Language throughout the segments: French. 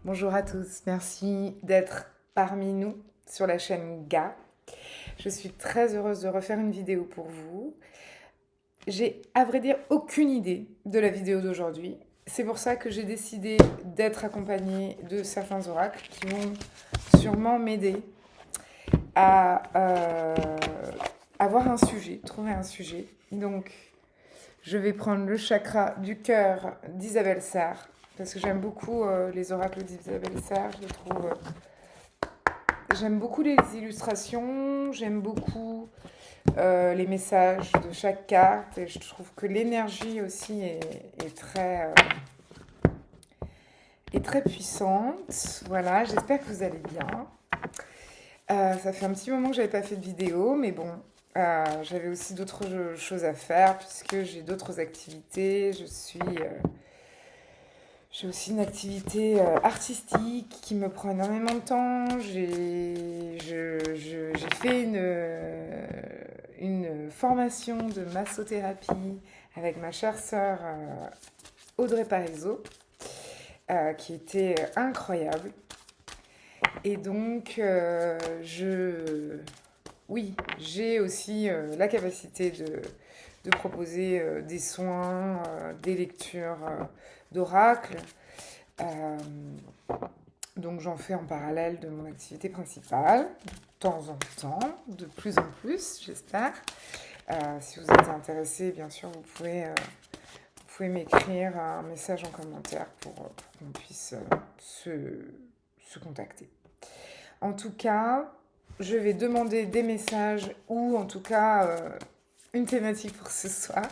Bonjour à tous, merci d'être parmi nous sur la chaîne GA. Je suis très heureuse de refaire une vidéo pour vous. J'ai, à vrai dire, aucune idée de la vidéo d'aujourd'hui. C'est pour ça que j'ai décidé d'être accompagnée de certains oracles qui vont sûrement m'aider à avoir un sujet, trouver un sujet. Donc, je vais prendre le chakra du cœur d'Isabelle Sarr, parce que j'aime beaucoup les oracles d'Isabelle Sarr. Je trouve, j'aime beaucoup les illustrations, j'aime beaucoup les messages de chaque carte, et je trouve que l'énergie aussi est très puissante. Voilà, j'espère que vous allez bien. Ça fait un petit moment que j'avais pas fait de vidéo, mais bon, j'avais aussi d'autres choses à faire puisque j'ai d'autres activités. J'ai aussi une activité artistique qui me prend énormément de temps. J'ai fait une formation de massothérapie avec ma chère sœur Audrey Parizeau, qui était incroyable. Et donc, oui, j'ai aussi la capacité de proposer des soins, des lectures d'oracles. Donc, j'en fais en parallèle de mon activité principale, de temps en temps, de plus en plus, j'espère. Si vous êtes intéressé, bien sûr, vous pouvez m'écrire un message en commentaire pour qu'on puisse se contacter. En tout cas, je vais demander des messages ou en tout cas une thématique pour ce soir.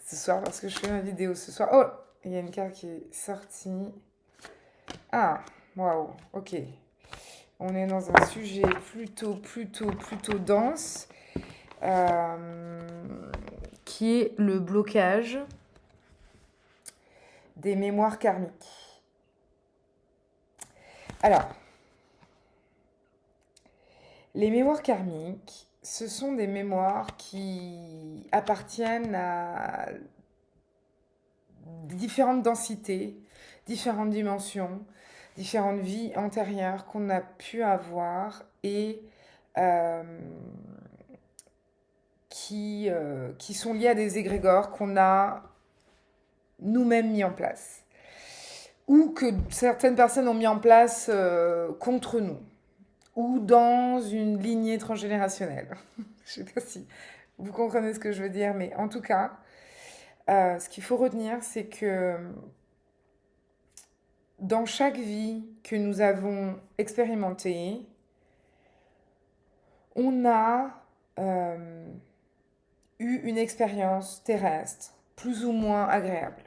Ce soir, parce que je fais ma vidéo ce soir. Oh, il y a une carte qui est sortie. Ah, waouh, ok. On est dans un sujet plutôt dense, qui est le blocage des mémoires karmiques. Alors, les mémoires karmiques, ce sont des mémoires qui appartiennent à différentes densités, différentes dimensions, différentes vies antérieures qu'on a pu avoir et qui sont liées à des égrégores qu'on a nous-mêmes mis en place ou que certaines personnes ont mis en place contre nous ou dans une lignée transgénérationnelle. Je ne sais pas si vous comprenez ce que je veux dire, mais en tout cas, ce qu'il faut retenir, c'est que dans chaque vie que nous avons expérimentée, on a eu une expérience terrestre plus ou moins agréable.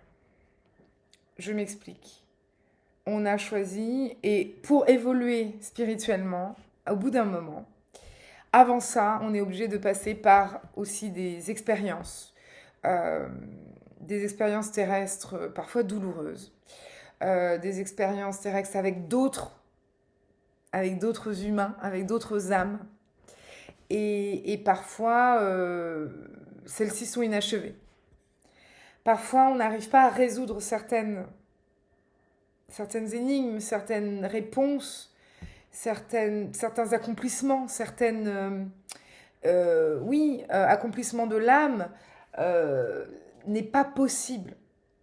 Je m'explique. On a choisi, et pour évoluer spirituellement, au bout d'un moment, avant ça, on est obligé de passer par aussi des expériences terrestres parfois douloureuses, des expériences terrestres avec d'autres humains, avec d'autres âmes, et parfois celles-ci sont inachevées. Parfois, on n'arrive pas à résoudre certaines énigmes, certaines réponses, certains accomplissements, accomplissements de l'âme n'est pas possible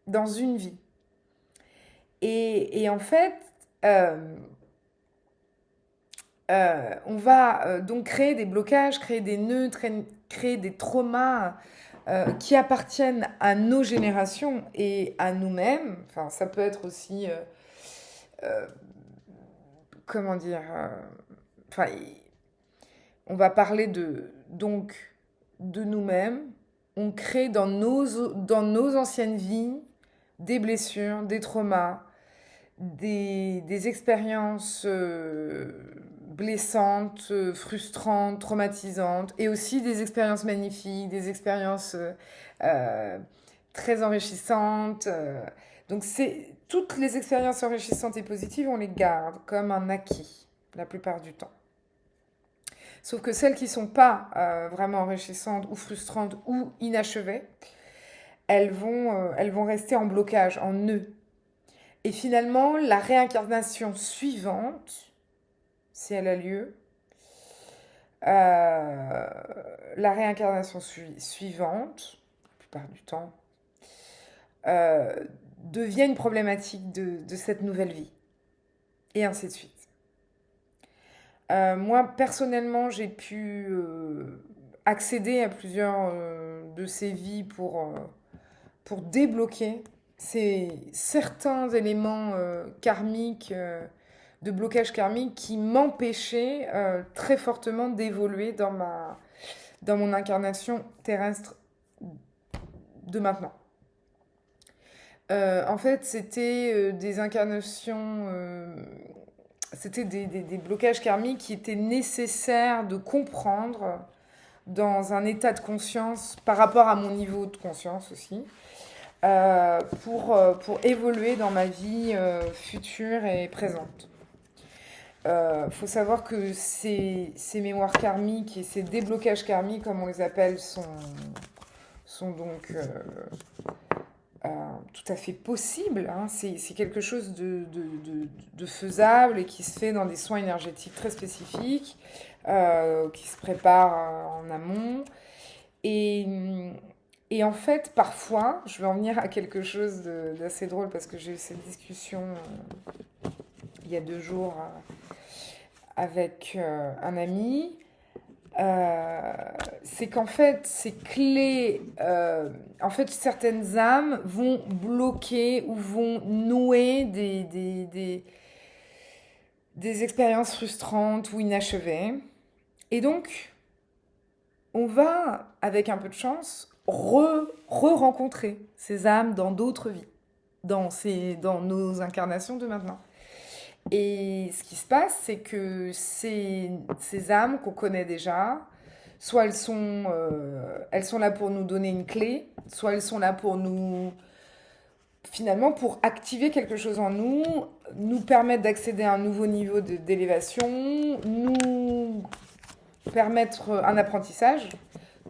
dans une vie. Et en fait, on va donc créer des blocages, créer des nœuds, créer des traumas qui appartiennent à nos générations et à nous-mêmes. Enfin, ça peut être aussi... comment dire, on va parler de nous-mêmes. On crée dans nos anciennes vies des blessures, des traumas, des expériences blessantes, frustrantes, traumatisantes, et aussi des expériences magnifiques, des expériences très enrichissantes. Donc toutes les expériences enrichissantes et positives, on les garde comme un acquis. la plupart du temps. Sauf que celles qui ne sont pas vraiment enrichissantes ou frustrantes ou inachevées, elles vont rester en blocage, en nœud. Et finalement, la réincarnation suivante, si elle a lieu, la réincarnation suivante, la plupart du temps, devient une problématique de cette nouvelle vie. Et ainsi de suite. Moi, personnellement, j'ai pu accéder à plusieurs de ces vies pour débloquer certains éléments karmiques, de blocage karmique qui m'empêchaient très fortement d'évoluer dans mon incarnation terrestre de maintenant. En fait, c'était des incarnations, c'était des blocages karmiques qui étaient nécessaires de comprendre dans un état de conscience par rapport à mon niveau de conscience aussi, pour évoluer dans ma vie future et présente. Faut savoir que ces mémoires karmiques et ces déblocages karmiques, comme on les appelle, sont donc tout à fait possibles. Hein. C'est quelque chose de faisable et qui se fait dans des soins énergétiques très spécifiques, qui se préparent en amont. Et en fait, parfois, je vais en venir à quelque chose d'assez drôle parce que j'ai eu cette discussion il y a 2 jours avec un ami. C'est qu'en fait, ces clés, en fait, certaines âmes vont bloquer ou vont nouer des expériences frustrantes ou inachevées. Et donc, on va, avec un peu de chance, re-rencontrer ces âmes dans d'autres vies, dans nos incarnations de maintenant. Et ce qui se passe, c'est que ces âmes qu'on connaît déjà, soit elles sont là pour nous donner une clé, soit elles sont là pour nous, finalement, pour activer quelque chose en nous, nous permettre d'accéder à un nouveau niveau d'élévation, nous permettre un apprentissage.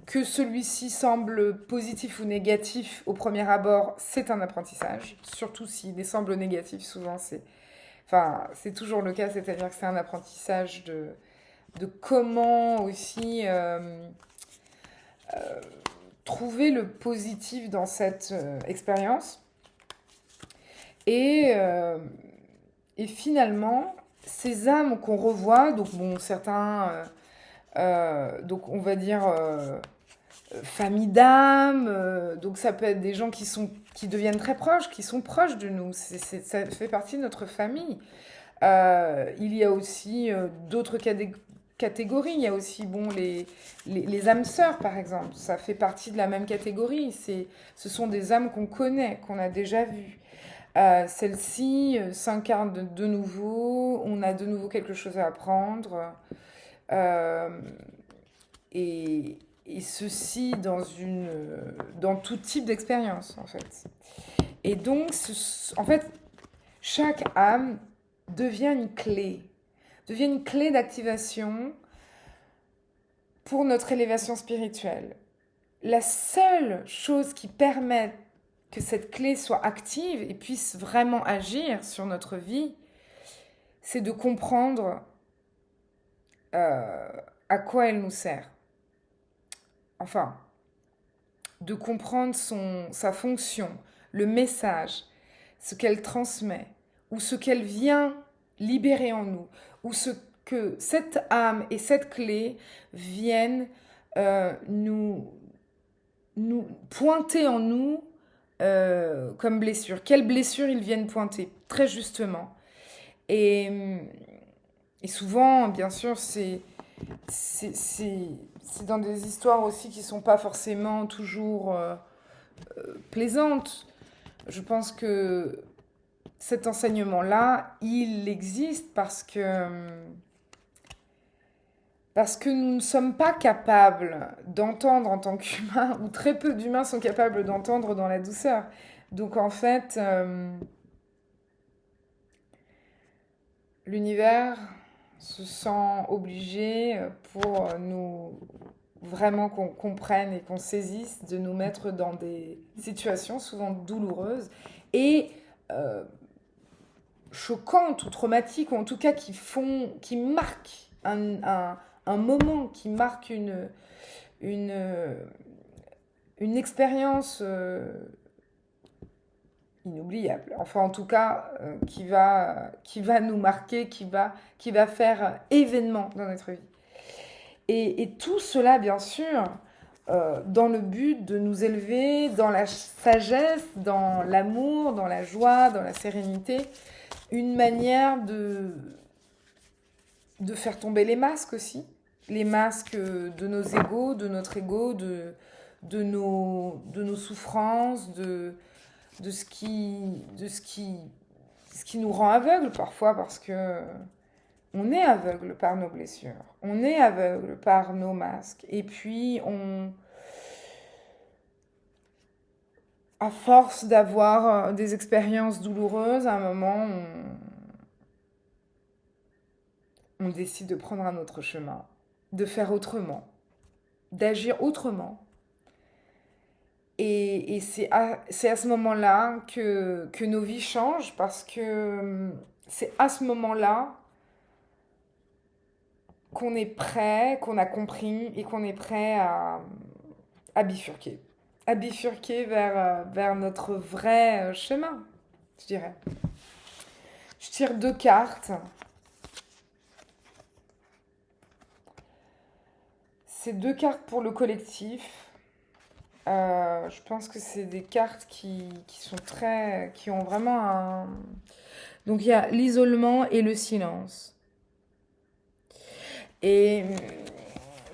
Que celui-ci semble positif ou négatif au premier abord, c'est un apprentissage. Surtout s'il semble négatif, souvent c'est toujours le cas, c'est-à-dire que c'est un apprentissage de comment aussi trouver le positif dans cette expérience. Et finalement, ces âmes qu'on revoit, donc bon, certains, donc on va dire famille d'âmes, donc ça peut être des gens qui deviennent très proches, qui sont proches de nous, ça fait partie de notre famille. Il y a aussi d'autres catégories, il y a aussi les âmes sœurs par exemple, ça fait partie de la même catégorie, ce sont des âmes qu'on connaît, qu'on a déjà vues. Celles-ci s'incarnent de nouveau, on a de nouveau quelque chose à apprendre, et ceci dans tout type d'expérience en fait. Et donc, en fait, chaque âme devient une clé d'activation pour notre élévation spirituelle. La seule chose qui permet que cette clé soit active et puisse vraiment agir sur notre vie, c'est de comprendre à quoi elle nous sert. Enfin, de comprendre sa fonction, le message, ce qu'elle transmet, ou ce qu'elle vient libérer en nous, ou ce que cette âme et cette clé viennent nous pointer en nous comme blessure. Quelle blessure ils viennent pointer, très justement. Et souvent, bien sûr, c'est dans des histoires aussi qui ne sont pas forcément toujours plaisantes. Je pense que cet enseignement-là, il existe parce que nous ne sommes pas capables d'entendre en tant qu'humains, ou très peu d'humains sont capables d'entendre dans la douceur. Donc en fait, l'univers, se sent obligé pour nous vraiment qu'on comprenne et qu'on saisisse de nous mettre dans des situations souvent douloureuses et choquantes ou traumatiques, ou en tout cas qui marquent un moment, qui marquent une, une expérience inoubliable. Enfin, en tout cas, qui va nous marquer, qui va faire événement dans notre vie. Et tout cela, bien sûr, dans le but de nous élever dans la sagesse, dans l'amour, dans la joie, dans la sérénité, une manière de faire tomber les masques aussi, les masques de nos égos, de notre ego, de nos souffrances, de ce qui nous rend aveugles parfois, parce que on est aveugle par nos blessures, on est aveugle par nos masques, et puis à force d'avoir des expériences douloureuses, à un moment, on décide de prendre un autre chemin, de faire autrement, d'agir autrement. Et c'est à ce moment-là que nos vies changent, parce que c'est à ce moment-là qu'on est prêt, qu'on a compris et qu'on est prêt à bifurquer. À bifurquer vers notre vrai chemin, je dirais. Je tire 2 cartes. C'est 2 cartes pour le collectif. Je pense que c'est des cartes qui ont vraiment un... Donc il y a l'isolement et le silence. Et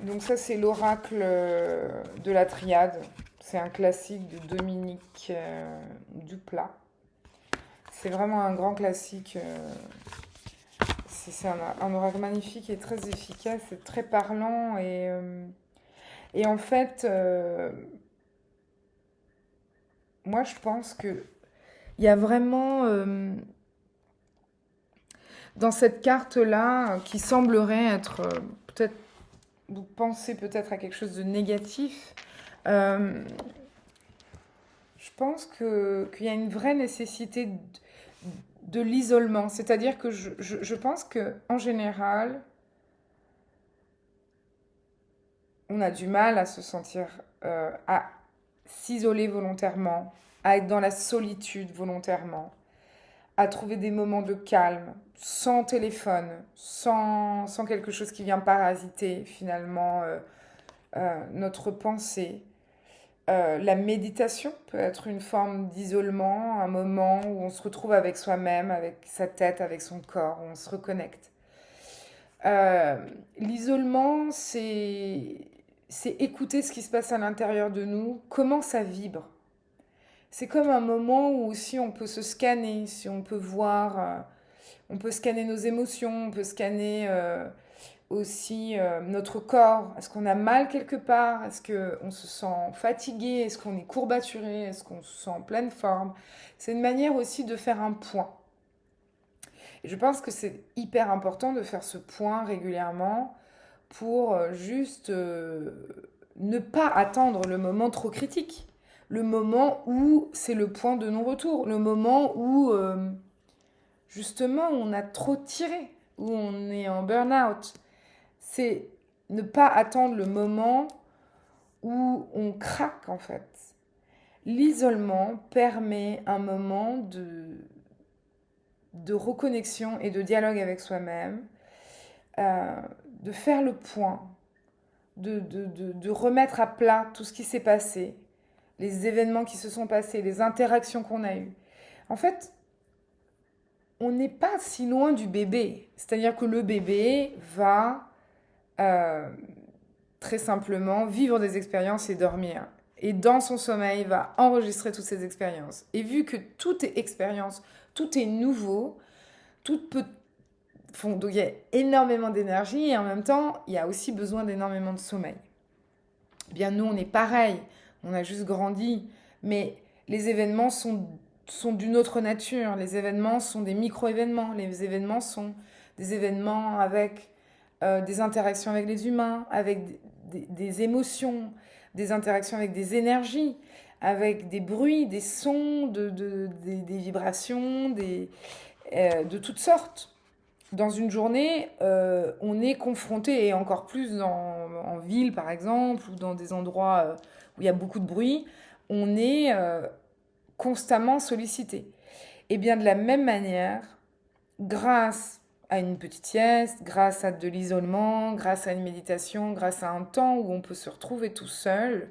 donc ça, c'est l'oracle de la triade. C'est un classique de Dominique Duplat. C'est vraiment un grand classique. C'est un oracle magnifique et très efficace et très parlant. Et en fait, moi, je pense qu'il y a vraiment... dans cette carte-là, qui semblerait être peut-être... Vous pensez peut-être à quelque chose de négatif. Je pense qu'il y a une vraie nécessité de l'isolement. C'est-à-dire que je pense qu'en général, on a du mal à se sentir, à s'isoler volontairement, à être dans la solitude volontairement, à trouver des moments de calme, sans téléphone, sans quelque chose qui vient parasiter finalement notre pensée. La méditation peut être une forme d'isolement, un moment où on se retrouve avec soi-même, avec sa tête, avec son corps, où on se reconnecte. L'isolement, c'est écouter ce qui se passe à l'intérieur de nous, comment ça vibre. C'est comme un moment où aussi on peut se scanner, si on peut voir, on peut scanner nos émotions, on peut scanner aussi notre corps. Est-ce qu'on a mal quelque part? Est-ce qu'on se sent fatigué? Est-ce qu'on est courbaturé? Est-ce qu'on se sent en pleine forme? C'est une manière aussi de faire un point. Et je pense que c'est hyper important de faire ce point régulièrement pour juste ne pas attendre le moment trop critique. Le moment où c'est le point de non-retour. Le moment où, justement, on a trop tiré, où on est en burn-out. C'est ne pas attendre le moment où on craque, en fait. L'isolement permet un moment de reconnexion et de dialogue avec soi-même, de faire le point, de remettre à plat tout ce qui s'est passé, les événements qui se sont passés, les interactions qu'on a eues. En fait, on n'est pas si loin du bébé. C'est-à-dire que le bébé va très simplement vivre des expériences et dormir. Et dans son sommeil, va enregistrer toutes ces expériences. Et vu que tout est expérience, tout est nouveau, tout peut... Donc il y a énormément d'énergie et en même temps, il y a aussi besoin d'énormément de sommeil. Bien, nous, on est pareil. On a juste grandi. Mais les événements sont d'une autre nature. Les événements sont des micro-événements. Les événements sont des événements avec des interactions avec les humains, avec des émotions, des interactions avec des énergies, avec des bruits, des sons, des vibrations, de toutes sortes. Dans une journée, on est confronté, et encore plus en ville par exemple, ou dans des endroits où il y a beaucoup de bruit, on est constamment sollicité. Et bien de la même manière, grâce à une petite sieste, grâce à de l'isolement, grâce à une méditation, grâce à un temps où on peut se retrouver tout seul,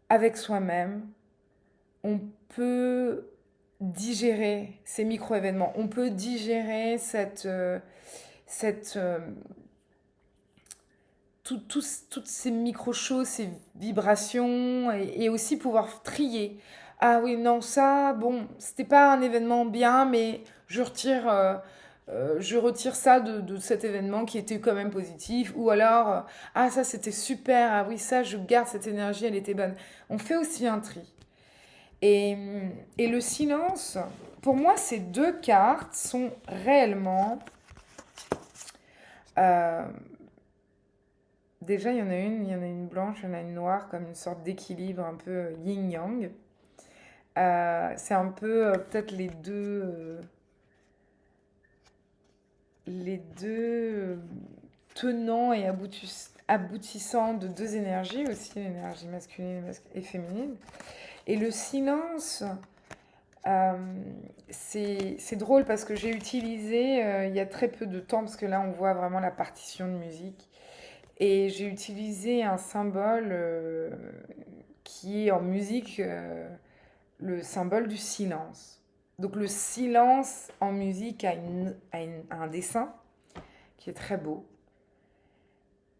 avec soi-même, on peut digérer ces micro-événements, on peut digérer cette, toutes ces micro-choses, ces vibrations, et aussi pouvoir trier. Ah oui, non, ça, bon, c'était pas un événement bien, mais je retire ça de cet événement qui était quand même positif. Ou alors, ah ça c'était super, ah oui, ça je garde cette énergie, elle était bonne. On fait aussi un tri. Et, et le silence, pour moi, ces deux cartes sont réellement... euh, déjà, il y en a une blanche, il y en a une noire, comme une sorte d'équilibre un peu yin-yang. C'est un peu peut-être les deux tenants et aboutissants de deux énergies aussi, l'énergie masculine et féminine. Et le silence, euh, c'est drôle parce que j'ai utilisé il y a très peu de temps, parce que là on voit vraiment la partition de musique, et j'ai utilisé un symbole qui est en musique le symbole du silence. Donc le silence en musique a un dessin qui est très beau.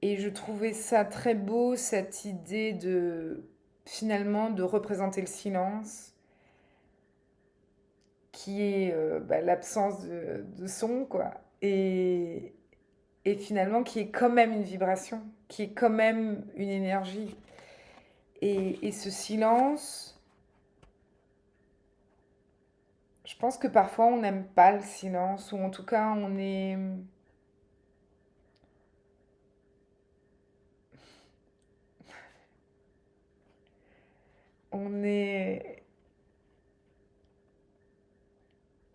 Et je trouvais ça très beau, cette idée de finalement de représenter le silence, qui est l'absence de son, quoi. Et finalement qui est quand même une vibration, qui est quand même une énergie. Et ce silence, je pense que parfois on n'aime pas le silence, ou en tout cas on est,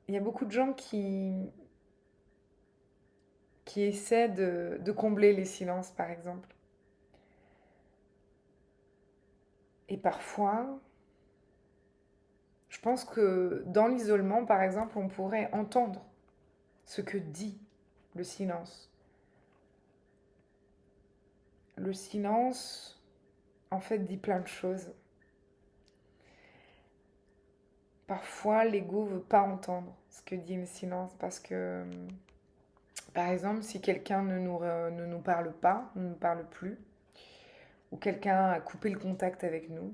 il y a beaucoup de gens qui essaient de combler les silences, par exemple. Et parfois, je pense que dans l'isolement, par exemple, on pourrait entendre ce que dit le silence. Le silence, en fait, dit plein de choses. Parfois, l'ego veut pas entendre ce que dit le silence parce que, par exemple, si quelqu'un ne nous parle pas, ne nous parle plus, ou quelqu'un a coupé le contact avec nous,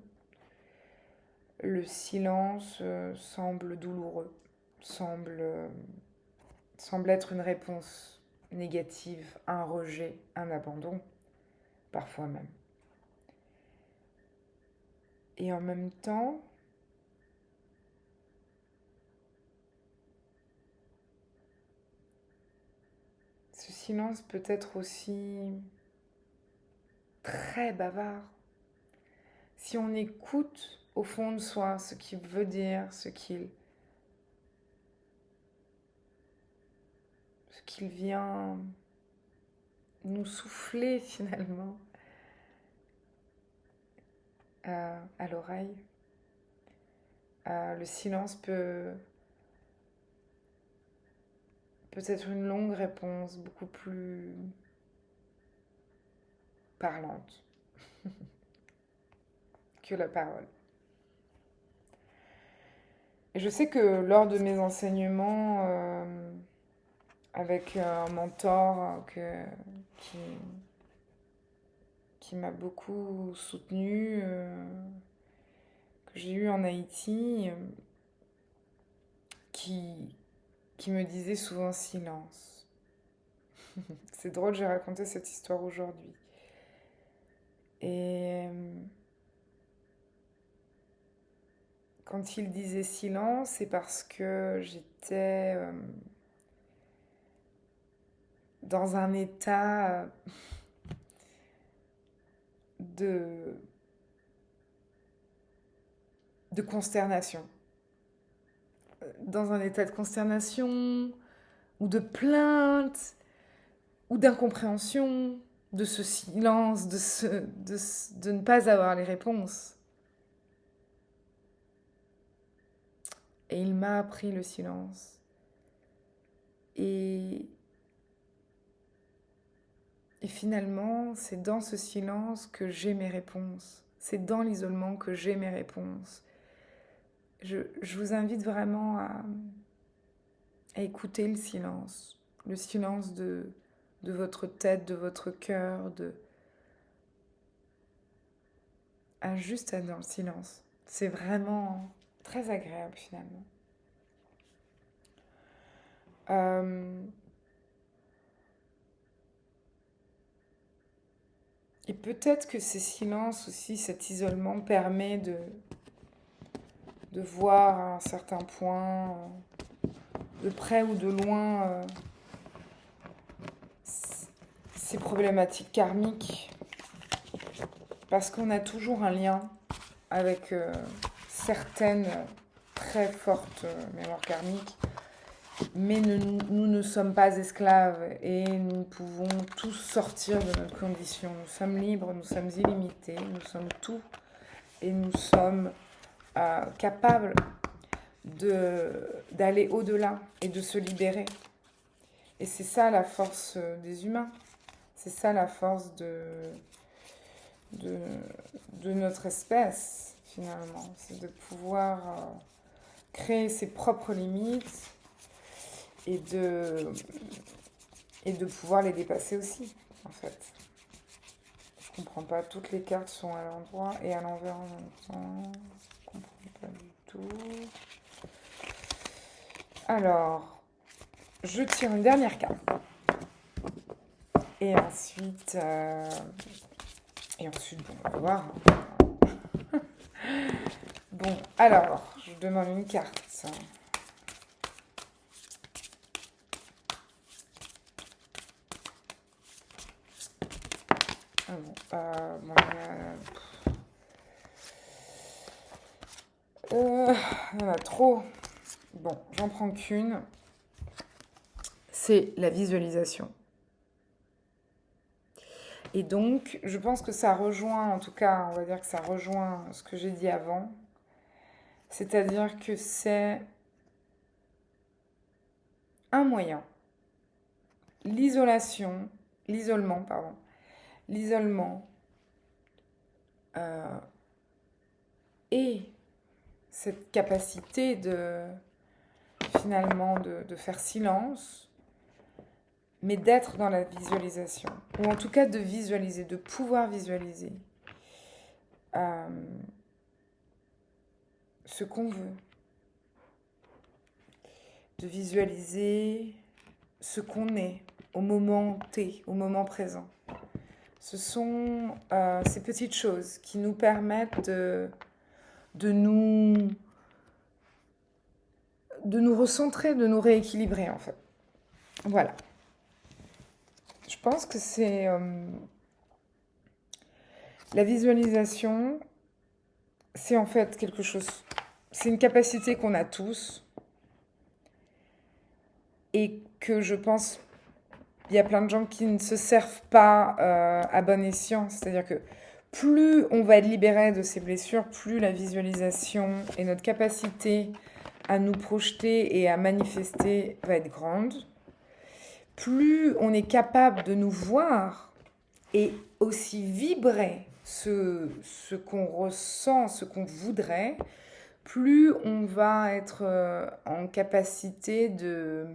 le silence semble douloureux, semble, semble être une réponse négative, un rejet, un abandon, parfois même. Et en même temps, ce silence peut être aussi très bavard. Si on écoute au fond de soi ce qu'il veut dire, ce qu'il vient nous souffler finalement à l'oreille, le silence peut être une longue réponse beaucoup plus parlante que la parole. Et je sais que lors de mes enseignements avec un mentor qui, qui m'a beaucoup soutenue, que j'ai eu en Haïti, qui, qui me disait souvent silence. C'est drôle, j'ai raconté cette histoire aujourd'hui. Et quand il disait silence, c'est parce que dans un état de consternation. Dans un état de consternation, ou de plainte, ou d'incompréhension, de ce silence, de ne pas avoir les réponses. Et il m'a appris le silence. Et finalement, c'est dans ce silence que j'ai mes réponses. C'est dans l'isolement que j'ai mes réponses. Je vous invite vraiment à écouter le silence de votre tête, de votre cœur, à juste être dans le silence. C'est vraiment très agréable finalement. Et peut-être que ces silences aussi, cet isolement permet de voir à un certain point, de près ou de loin, ces problématiques karmiques. Parce qu'on a toujours un lien avec certaines très fortes mémoires karmiques. Mais nous ne sommes pas esclaves et nous pouvons tous sortir de notre condition. Nous sommes libres, nous sommes illimités, nous sommes tout et nous sommes capables d'aller au-delà et de se libérer. Et c'est ça la force des humains. C'est ça la force de notre espèce, finalement. C'est de pouvoir créer ses propres limites et de pouvoir les dépasser aussi, en fait. Je comprends pas, toutes les cartes sont à l'endroit et à l'envers en même temps. Je comprends pas du tout. Alors, je tire une dernière carte. Et ensuite, bon, on va voir. Bon, alors, je demande une carte. Il y en a trop. Bon, j'en prends qu'une. C'est la visualisation. Et donc, je pense que ça rejoint, en tout cas, on va dire que ça rejoint ce que j'ai dit avant. C'est-à-dire que c'est un moyen. L'isolement, et cette capacité finalement de faire silence, mais d'être dans la visualisation, ou en tout cas de visualiser, de pouvoir visualiser ce qu'on veut, de visualiser ce qu'on est au moment T, au moment présent. Ce sont ces petites choses qui nous permettent de nous recentrer, de nous rééquilibrer en fait. Voilà. Je pense que c'est la visualisation, c'est en fait quelque chose, c'est une capacité qu'on a tous et que je pense il y a plein de gens qui ne se servent pas à bon escient. C'est-à-dire que plus on va être libéré de ces blessures, plus la visualisation et notre capacité à nous projeter et à manifester va être grande. Plus on est capable de nous voir et aussi vibrer ce qu'on ressent, ce qu'on voudrait, plus on va être en capacité de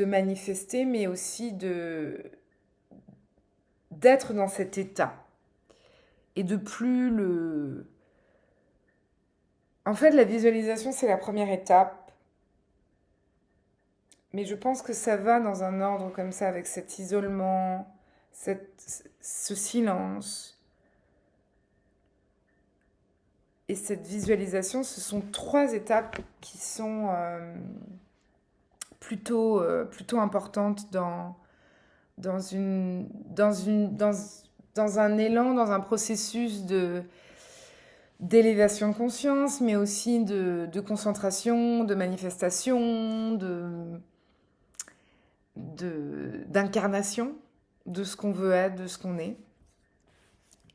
manifester, mais aussi d'être dans cet état. Et de plus le... En fait, la visualisation, c'est la première étape. Mais je pense que ça va dans un ordre comme ça, avec cet isolement, ce silence. Et cette visualisation, ce sont 3 étapes qui sont plutôt importante dans une, dans une, dans un élan, dans un processus d'élévation de conscience, mais aussi de concentration, de manifestation, d'incarnation de ce qu'on veut être, de ce qu'on est.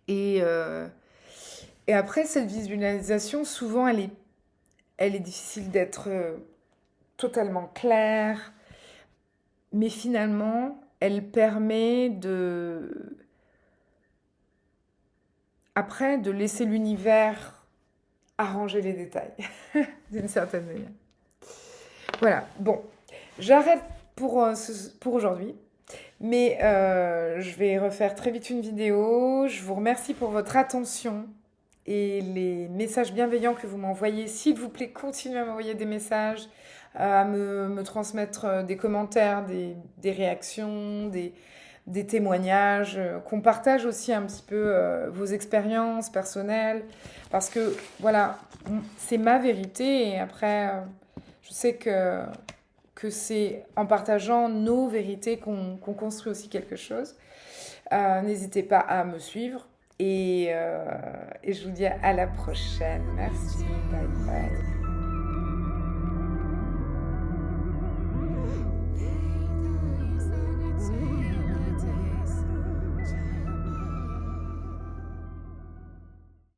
Et, et après, cette visualisation, souvent, elle est difficile d'être totalement claire, mais finalement, elle permet après, de laisser l'univers arranger les détails, d'une certaine manière. Voilà, bon, j'arrête pour aujourd'hui. Mais je vais refaire très vite une vidéo. Je vous remercie pour votre attention et les messages bienveillants que vous m'envoyez. S'il vous plaît, continuez à m'envoyer des messages, à me transmettre des commentaires, des réactions, des témoignages, qu'on partage aussi un petit peu vos expériences personnelles. Parce que, voilà, c'est ma vérité et après, je sais que c'est en partageant nos vérités qu'on construit aussi quelque chose. N'hésitez pas à me suivre et je vous dis à la prochaine. Merci, bye bye.